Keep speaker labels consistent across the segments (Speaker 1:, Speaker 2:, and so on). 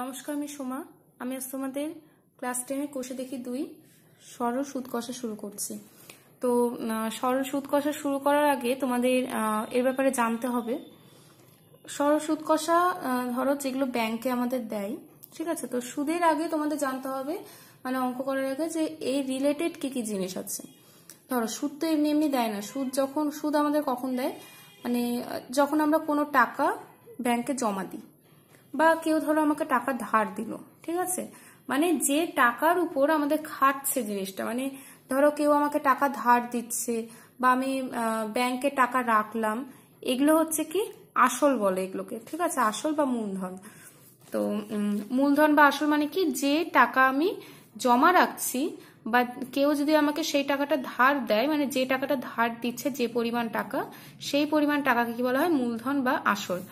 Speaker 1: নমস্কার, আমি সোমা। আমি আজ তোমাদের ক্লাস 10 কোষে দেখি 2 সরল সুদ কষা শুরু করছি। তো সরল সুদ কষা শুরু করার আগে তোমাদের এর ব্যাপারে জানতে হবে। সরল সুদ কষা ধরো যেগুলো ব্যাংকে আমাদের দেয়, ঠিক আছে? তো সুদের আগে তোমাদের জানতে হবে, মানে অঙ্ক করার আগে, যে এই রিলেটেড কি কি জিনিস আছে। ধরো সুদ তো এমনি এমনি দেয় না। সুদ আমাদের কখন দেয়, মানে যখন আমরা কোনো টাকা ব্যাংকে জমা দিই, বা কেউ ধরো আমাকে টাকা ধার দিল, ঠিক আছে? মানে যে টাকার উপর আমাদের খাটছে জিনিসটা, মানে ধরো কেউ আমাকে টাকা ধার দিচ্ছে, বা আমি ব্যাংকে টাকা রাখলাম, এগুলো হচ্ছে কি আসল বলে এগুলোকে, ঠিক আছে? আসল বা মূলধন। তো মূলধন বা আসল মানে কি, যে টাকা আমি জমা রাখছি, বা কেউ যদি আমাকে সেই টাকাটা ধার দেয়, মানে যে টাকাটা ধার দিচ্ছে, যে পরিমাণ টাকা, সেই পরিমাণ টাকাকে কি বলা হয়? মূলধন বা আসল।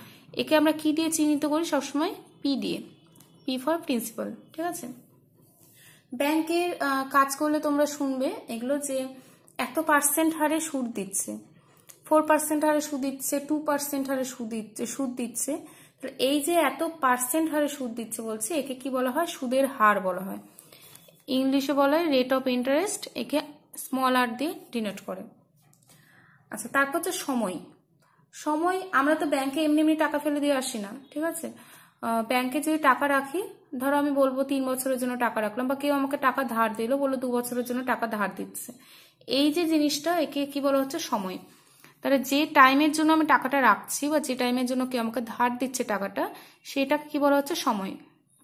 Speaker 1: একে আমরা কি দিয়ে চিহ্নিত করি? সবসময় পি দিয়ে, পি ফর প্রিন্সিপাল, ঠিক আছে? ব্যাংকের কাজ করলে তোমরা শুনবে এগুলো, যে এত পার্সেন্ট হারে সুদ দিচ্ছে, 4% হারে সুদ দিচ্ছে, 2% হারে সুদ দিচ্ছে। এই যে এত পার্সেন্ট হারে সুদ দিচ্ছে বলছে, একে কি বলা হয়? সুদের হার বলা হয়। ইংলিশে বলা হয় রেট অফ ইন্টারেস্ট, একে স্মল আর দিয়ে ডিনোট করে। আচ্ছা, তারপর হচ্ছে সময়। আমরা তো ব্যাংকে এমনি এমনি টাকা ফেলে দিয়ে আসি না, ঠিক আছে? ব্যাংকে যদি টাকা রাখি, ধরো আমি বলবো 3 বছরের জন্য টাকা রাখলাম, বা কেউ আমাকে টাকা ধার দিল, বললো 2 বছরের জন্য টাকা ধার দিচ্ছে। এই যে জিনিসটা, একে কি বলা হচ্ছে? সময়। তাহলে যে টাইমের জন্য আমি টাকাটা রাখছি, বা যে টাইমের জন্য কেউ আমাকে ধার দিচ্ছে টাকাটা, সেটাকে কি বলা হচ্ছে? সময়।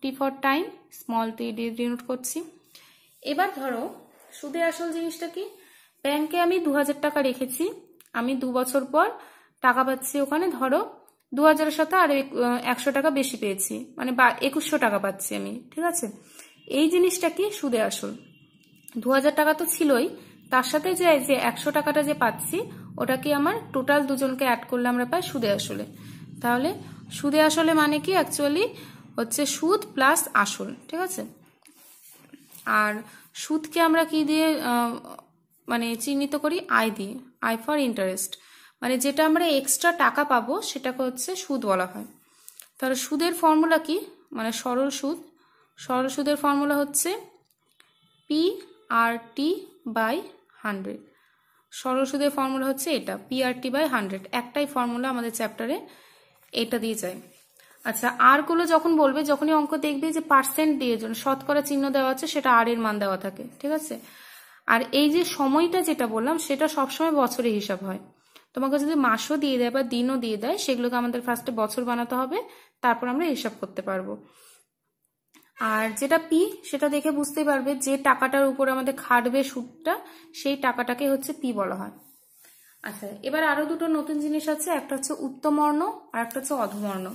Speaker 1: T for time, small tea দিয়ে ডিনোট করছি। এবার ধরো সুদে আসল জিনিসটা কি? ব্যাংকে আমি 2000 টাকা রেখেছি, আমি 2 বছর পর টাকা পাচ্ছি ওখানে, ধরো 2000-এর সাথে আর 100 টাকা বেশি পেয়েছি, মানে 2100 টাকা পাচ্ছি আমি, ঠিক আছে? এই জিনিসটা কি? সুদে আসল। 2000 টাকা তো ছিলই, তার সাথে যে 100 টাকাটা যে পাচ্ছি, ওটা কি আমার টোটাল দুজনকে অ্যাড করলে আমরা পাই সুদে আসলে। তাহলে সুদে আসলে মানে কি? অ্যাকচুয়ালি হচ্ছে সুদ প্লাস আসল, ঠিক আছে? আর সুদকে আমরা কি দিয়ে মানে চিহ্নিত করি? আই দিয়ে, আই ফর ইন্টারেস্ট। মানে যেটা আমরা এক্সট্রা টাকা পাবো সেটাকে হচ্ছে সুদ বলা হয়। তাহলে সুদের ফর্মুলা কি? মানে সরল সুদের ফর্মুলা হচ্ছে পি আর টি বাই 100। সরল সুদের ফর্মুলা হচ্ছে এটা, পি আর টি বাই 100। একটাই ফর্মুলা আমাদের চ্যাপ্টারে, এটা দিয়ে যায়। আচ্ছা, আর গুলো যখন বলবে, যখনই অঙ্ক দেখবে যে পার্সেন্ট দিয়ে শতকরা চিহ্ন দেওয়া আছে, সেটা আর এর মান দেওয়া থাকে, ঠিক আছে? আর এই যে সময়টা যেটা বললাম, সেটা সবসময় বছরে হিসাব হয়। তোমাকে যদি মাসও দিয়ে দেয় বা দিনও দিয়ে দেয়, সেগুলোকে আমাদের ফার্স্টে বছর বানাতে হবে, তারপর আমরা হিসাব করতে পারবো। আর যেটা পি, সেটা দেখে বুঝতে পারবে যে টাকাটার উপর আমাদের খাটবে সুদটা, সেই টাকাটাকে হচ্ছে পি বলা হয়। আচ্ছা, এবার আরো দুটো নতুন জিনিস আছে, একটা হচ্ছে উত্তমবর্ণ আর একটা হচ্ছে অধমবর্ণ।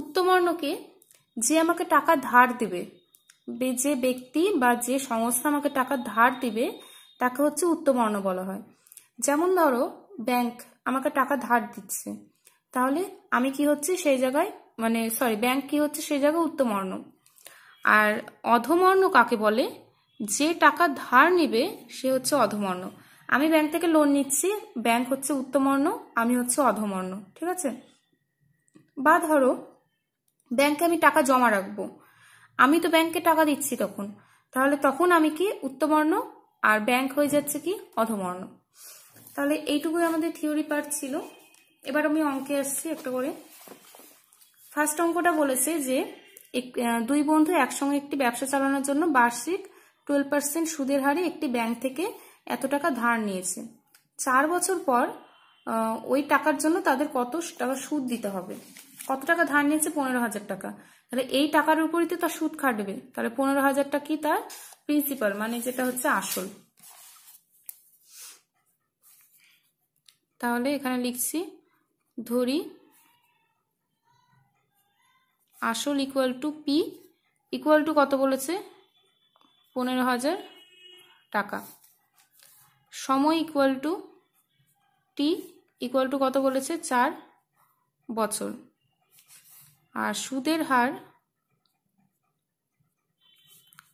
Speaker 1: উত্তমবর্ণকে যে আমাকে টাকা ধার দিবে, যে ব্যক্তি বা যে সংস্থা আমাকে টাকা ধার দিবে, তাকে হচ্ছে উত্তমবর্ণ বলা হয়। যেমন ধরো ব্যাংক আমাকে টাকা ধার দিচ্ছে, তাহলে আমি কি হচ্ছে সেই জায়গায়, মানে ব্যাংক কি হচ্ছে সেই জায়গায়? উত্তমবর্ণ। আর অধমবর্ণ কাকে বলে? যে টাকা ধার নিবে সে হচ্ছে অধমবর্ণ। আমি ব্যাংক থেকে লোন নিচ্ছি, ব্যাংক হচ্ছে উত্তমবর্ণ, আমি হচ্ছে অধমবর্ণ, ঠিক আছে? বা ধরো ব্যাংকে আমি টাকা জমা রাখবো, আমি তো ব্যাংকে টাকা দিচ্ছি তখন, তাহলে তখন আমি কি? উত্তমবর্ণ, আর ব্যাংক হয়ে যাচ্ছে কি? অধমবর্ণ। তাহলে এইটুকুই আমাদের থিওরি পার্ট ছিল। এবার আমি অঙ্কে আসছি একটা করে। ফার্স্ট অঙ্কটা বলেছে যে 2 বন্ধু একসঙ্গে একটি ব্যবসা চালানোর জন্য বার্ষিক 12% সুদের হারে একটি ব্যাংক থেকে এত টাকা ধার নিয়েছে। 4 বছর পর ওই টাকার জন্য তাদের কত টাকা সুদ দিতে হবে? কত টাকা ধার নিয়েছে? 15,000 টাকা। তাহলে এই টাকার উপরই তো তার সুদ খাটবে, তাহলে 15,000 টাকা কি? তার প্রিন্সিপাল, মানে যেটা হচ্ছে আসল। তাহলে এখানে লিখছি, ধরি আসল equal to P, equal to কত বলেছে? 15,000 টাকা। সময় equal to T, equal to কত বলেছে? 4 বছর। আর সুদের হার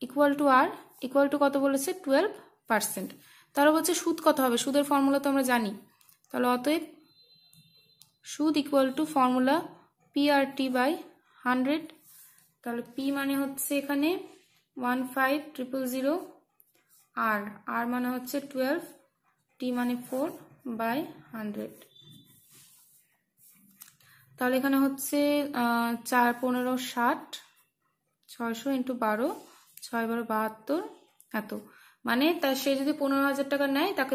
Speaker 1: equal to R, equal to কত বলেছে? 12%। তাহলে বলছে সুদ কত হবে? সুদের ফর্মুলা তো আমরা জানি, তাহলে অতএব সুদ equal to formula PRT by 100, তাহলে P মানে হচ্ছে এখানে 15000, আর মানে হচ্ছে 12, T মানে 4 বাই 100। তাহলে এখানে হচ্ছে 4 15 60, 600 × 12, 6 12 72, এত। মানে সে যদি 15,000 টাকা নেয়, তাকে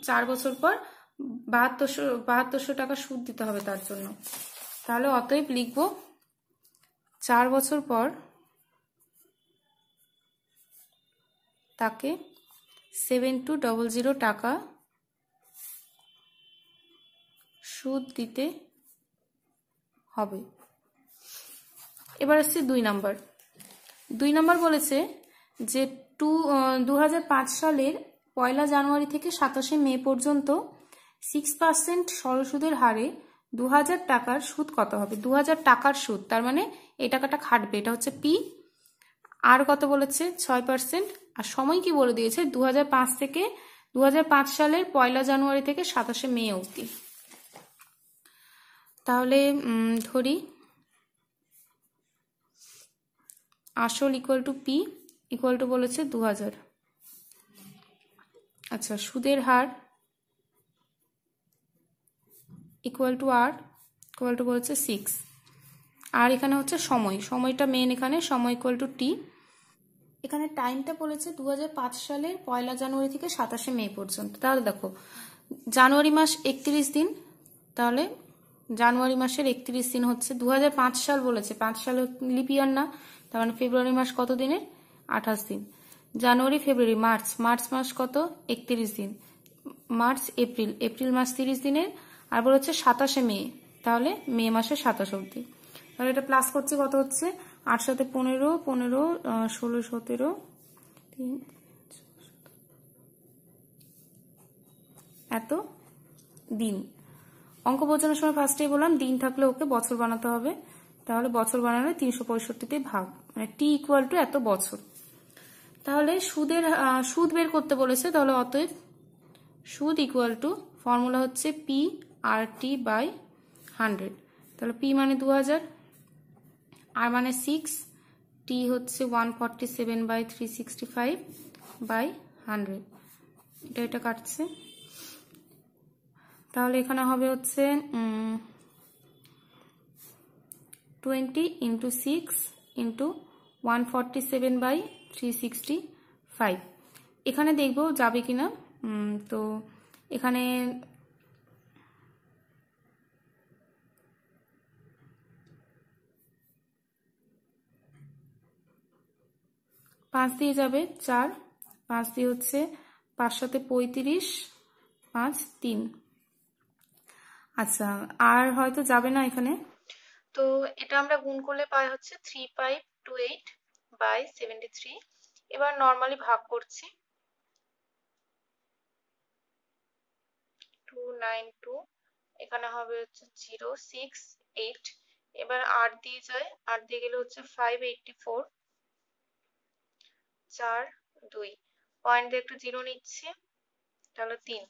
Speaker 1: 4 বছর পর 7200 টাকা সুদ দিতে হবে তার জন্য। তাহলে অতএব লিখব 4 বছর পর তাকে 7200 টাকা সুদ দিতে হবে। এবার আসছে 2 নাম্বার। 2 নাম্বার বলেছে যে 2005 সালের 1 জানুয়ারি থেকে 27 মে পর্যন্ত 6% সরল সুদের হারে 2000 টাকার সুদ কত হবে। 2000 টাকার সুদ, তার মানে এই টাকাটা খাটবে, এটা হচ্ছে পি। আর কত বলেছে 6%, আর সময় কি বলে দিয়েছে 2005 থেকে 2005 সালের 1 জানুয়ারি থেকে 27 মে অবধি। তাহলে ধরি আসল equal to P equal to বলেছে 2000। আচ্ছা, সুদের হার equal to R equal to বলেছে 6, আর এখানে হচ্ছে সময়টা মেন, এখানে সময় ইকুয়াল টু টি। এখানে টাইমটা বলেছে 2005 সালের 1 জানুয়ারি থেকে 27 মে পর্যন্ত। তাহলে দেখো জানুয়ারি মাস 31 দিন, তাহলে জানুয়ারি মাসের 31 দিন হচ্ছে 2005 সাল বলেছে, 5 সাল লিপ ইয়ার না, তার মানে ফেব্রুয়ারি মাস কত দিনের 28 দিন, জানুয়ারি ফেব্রুয়ারি মার্চ মাস কত 31 দিন, মার্চ এপ্রিল মাস 30 দিনের, আর বলে হচ্ছে 27 মে, তাহলে মে মাসের 27 অবধি। তাহলে এটা প্লাস করছে কত হচ্ছে 8 7 15 16 17 এত দিন। অঙ্ক বোঝানোর সময় ফার্স্টেই বললাম দিন থাকলে ওকে বছর বানাতে হবে, তাহলে বছর বানালে 365 ভাগ, মানে টি ইকুয়াল টু এত বছর। তাহলে সুদ বের করতে বলেছে, তাহলে অতএব সুদ ইকুয়াল টু ফর্মুলা হচ্ছে পি আর টি বাই 100। তাহলে পি মানে 2000, আর মানে 6, টি হচ্ছে 147 বাই 365 বাই 100, এটা কাটছে। তাহলে এখানে হবে হচ্ছে 20 × 6 × 147 বাই 365। এখানে দেখবো যাবে কিনা। তো এখানে পাঁচ দিয়ে যাবে 4, 5 দিয়ে হচ্ছে 5 7 35, 5 3। আচ্ছা, আর হয়তো যাবে না এখানে, তো এটা আমরা গুণ করলে পাই হচ্ছে 3528 বাই 73। এবার নর্মালি ভাগ করছি 292, এখানে হবে হচ্ছে 068। এবার 8 দিয়ে যায়, 8 দিয়ে গেলে হচ্ছে 584, 4 2, পয়েন্ট দিয়ে একটু 0 নিচ্ছে, তাহলে 3।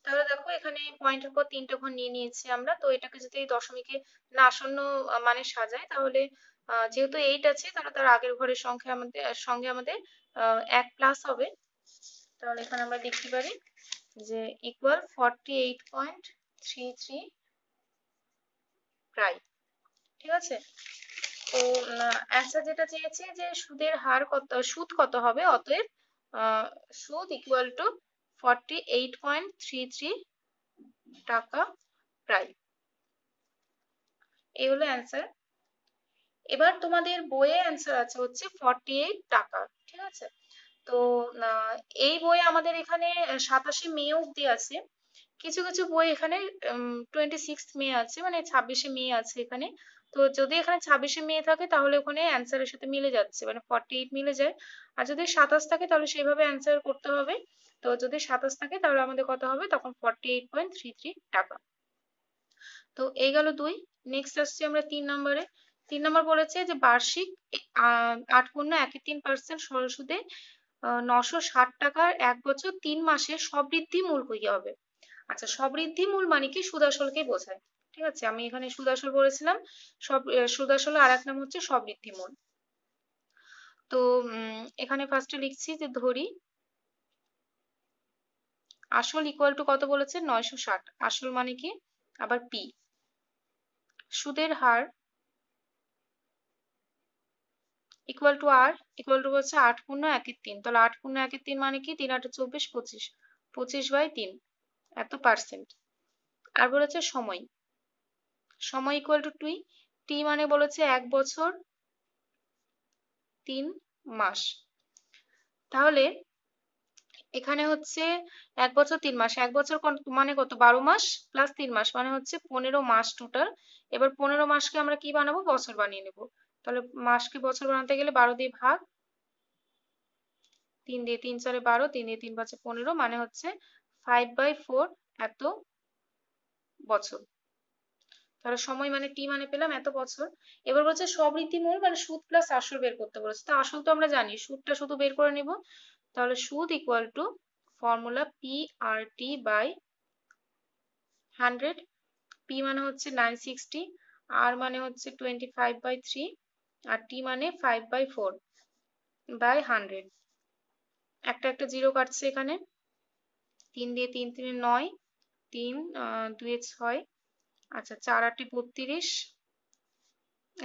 Speaker 1: তাহলে দেখো এখানে পয়েন্টের পর 3টে ঘর নিয়ে নিয়েছি আমরা, তো এটাকে যদি দশমিকে না আসন্ন মানে সাজাই, তাহলে যেহেতু 8 আছে, তাহলে তার আগের ঘরের সঙ্গে আমাদের 1 প্লাস হবে। তাহলে এখানে আমরা লিখতে পারি যে ইকুয়াল 48.33 প্রায়, ঠিক আছে। তো অ্যান্সার যেটা চেয়েছে যে সুদ কত হবে, অতএব সুদ ইকুয়াল টু 48.33 টাকা প্রায়, এই হলো অ্যান্সার। এবার তোমাদের বইয়ে অ্যান্সার আছে হচ্ছে 48 টাকা, ঠিক আছে। তো এই বইয়ে আমাদের এখানে 27 মে অবধি আছে, কিছু কিছু বই এখানে 26 মে আছে, মানে 26শে মে আছে এখানে। তো যদি এখানে 26শে মে থাকে তাহলে ওখানে অ্যান্সারের সাথে মিলে যাচ্ছে, মানে 48 মিলে যায়। আর যদি 27 থাকে তাহলে সেইভাবে অ্যান্সার করতে হবে। তো যদি 27 থাকে তাহলে আমাদের কত হবে, তখন 48.33 টাকা। তো এই গেল 2। নেক্সট আসছি আমরা 3 নম্বরে। 3 নম্বর বলেছে যে বার্ষিক 8.13% সরল সুদে 960 টাকার 1 বছর 3 মাসের সবৃদ্ধি মূল কি হবে? আচ্ছা, সবৃদ্ধি মূল মানে কি সুদ আসলকে বোঝায়। ঠিক আছে, আমি এখানে সুদ আসল বলেছিলাম, সুদ আসল আর এক নাম হচ্ছে সবৃদ্ধি মূল। তো এখানে ফার্স্টে লিখছি যে ধরি আসল ইকুয়াল টু কত বলেছে, 960। আসল মানে কি, আবার পি। সুদের হার equal to R, equal to হচ্ছে 8.13। তাহলে 8.13 মানে কি, 3 8 24, 25, 25/3 এত পার্সেন্ট। আর বলেছে সময়, সময় ইকুয়াল টু টি। টি মানে বলেছে 1 বছর 3 মাস। তাহলে এখানে হচ্ছে 1 বছর 3 মাস, 1 বছর মানে কত, 12 মাস প্লাস 3 মাস মানে হচ্ছে 15 মাস টোটাল। এবার 15 মাসকে আমরা কি বানাবো, বছর বানিয়ে নেব। তাহলে মাসকে বছর বানাতে গেলে 12 দিয়ে ভাগ, 3 দিয়ে 3 4 12, 3 দিয়ে 3 5 15, মানে হচ্ছে 5/4 এত বছর। তাহলে সময় মানে টি মানে পেলাম এত বছর। এবার বলছে সবৃদ্ধি মূল মানে সুদ প্লাস আসল বের করতে বলেছে। তো আসল তো আমরা জানি, সুদটা শুধু বের করে নিব। তাহলে সুদ equal to formula P R T by 100। P মানে হচ্ছে 960, আর মানে হচ্ছে 25/3, আর টি মানে 5/4 বাই 100। একটা একটা জিরো কাটছে এখানে, 3 দিয়ে 3 3 9, 3 2 6, আচ্ছা 4 8 32।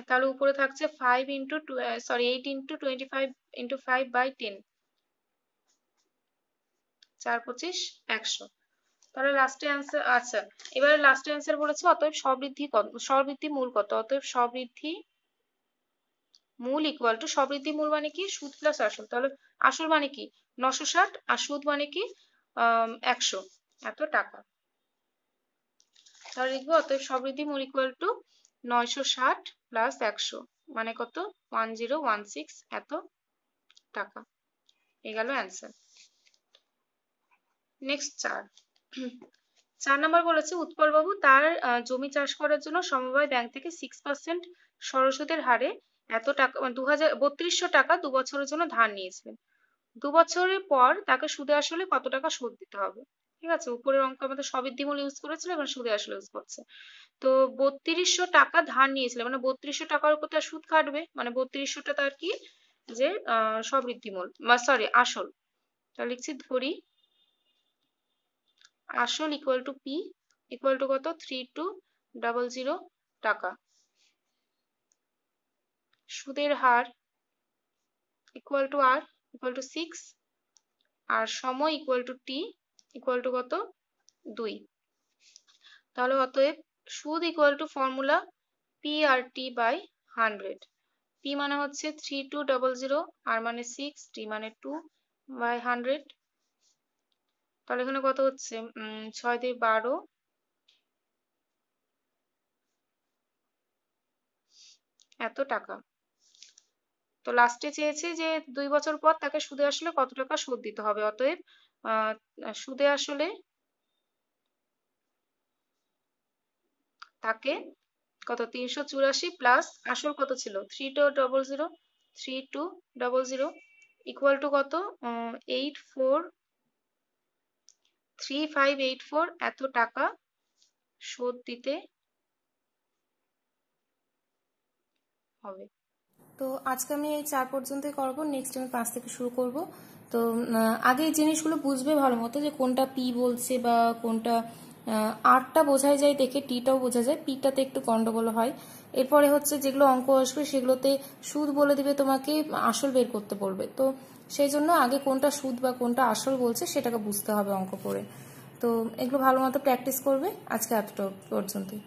Speaker 1: তাহলে উপরে থাকছে 5 ইন্টু 8 ইন্টু 25 ইন্টু 5/10, 4 25 100। তাহলে লাস্টে অ্যান্সার, আচ্ছা এবারে লাস্টে অ্যান্সার বলেছে অতএব সবৃদ্ধি মূল কত। অতএব সবৃদ্ধি মূল ইকুয়াল টু, সবৃদ্ধি মূল মানে কি, সুদ প্লাস আসল। তাহলে আসল মানে কি 960, আর সুদ মানে কি 100 এত টাকা। তাহলে লিখবো অতএব সবৃদ্ধি মূল ইকুয়াল টু 960 প্লাস 100 মানে কত, 1016 এত টাকা। এই গেল অ্যান্সার। নেক্সট 4 নম্বর বলেছে উৎপল বাবু তার জমি চাষ করার জন্য সমবায় ব্যাংক থেকে 6% সরল সুদের হারে এত টাকা, 3200 টাকা 2 বছরের জন্য ধার নিয়েছিলেন। 2 বছরের পর তাকে সুদে আসলে কত টাকা সুদ দিতে হবে। ঠিক আছে, উপরের অঙ্ক আমাদের সবৃদ্ধিমূল ইউজ করেছিল, এবার সুদে আসলে ইউজ করছে। তো 3200 টাকা ধার নিয়েছিল, মানে 3200 টাকার উপর তার সুদ কাটবে, মানে 3200টা তার কি, যে সবৃদ্ধিমূল সরি আসল। তাহলে লিখছি ধরি আসল equal to P equal to কত, 3200 টাকা। সুদের হার equal to R equal to 6, আর সময় equal to T equal to কত, 2। তাহলে অতএব সুদ equal to formula P R T by 100। P মানে হচ্ছে 3200, আর মানে 6, টি মানে 2 বাই 100। তাহলে এখানে কত হচ্ছে, 6 দিয়ে 12 এত টাকা। তো লাস্টে চেয়েছে যে 2 বছর পর তাকে সুদে আসলে কত টাকা সুদ দিতে হবে। অতএব সুদে আসলে তাকে কত, 384 প্লাস আসল কত ছিল 3200 ইকুয়াল টু কত, 3584 এত টাকা সুদ দিতে হবে। তো আজকে আমি এই 4 পর্যন্তই করবো, নেক্সট আমি 5 থেকে শুরু করব। তো আগে এই জিনিসগুলো বুঝবে ভালো মতো, যে কোনটা পি বলছে বা কোনটা আরটা বোঝাই যায় দেখে, টিটাও বোঝা যায়, পিটাতে একটু গন্ডগোল হয়। এরপরে হচ্ছে যেগুলো অঙ্ক আসবে সেগুলোতে সুদ বলে দিবে, তোমাকে আসল বের করতে বলবে। তো সেই জন্য আগে কোনটা সুদ বা কোনটা আসল বলছে সেটাকে বুঝতে হবে অঙ্ক করে। তো এগুলো ভালো মতো প্র্যাকটিস করবে। আজকে এতটা পর্যন্তই।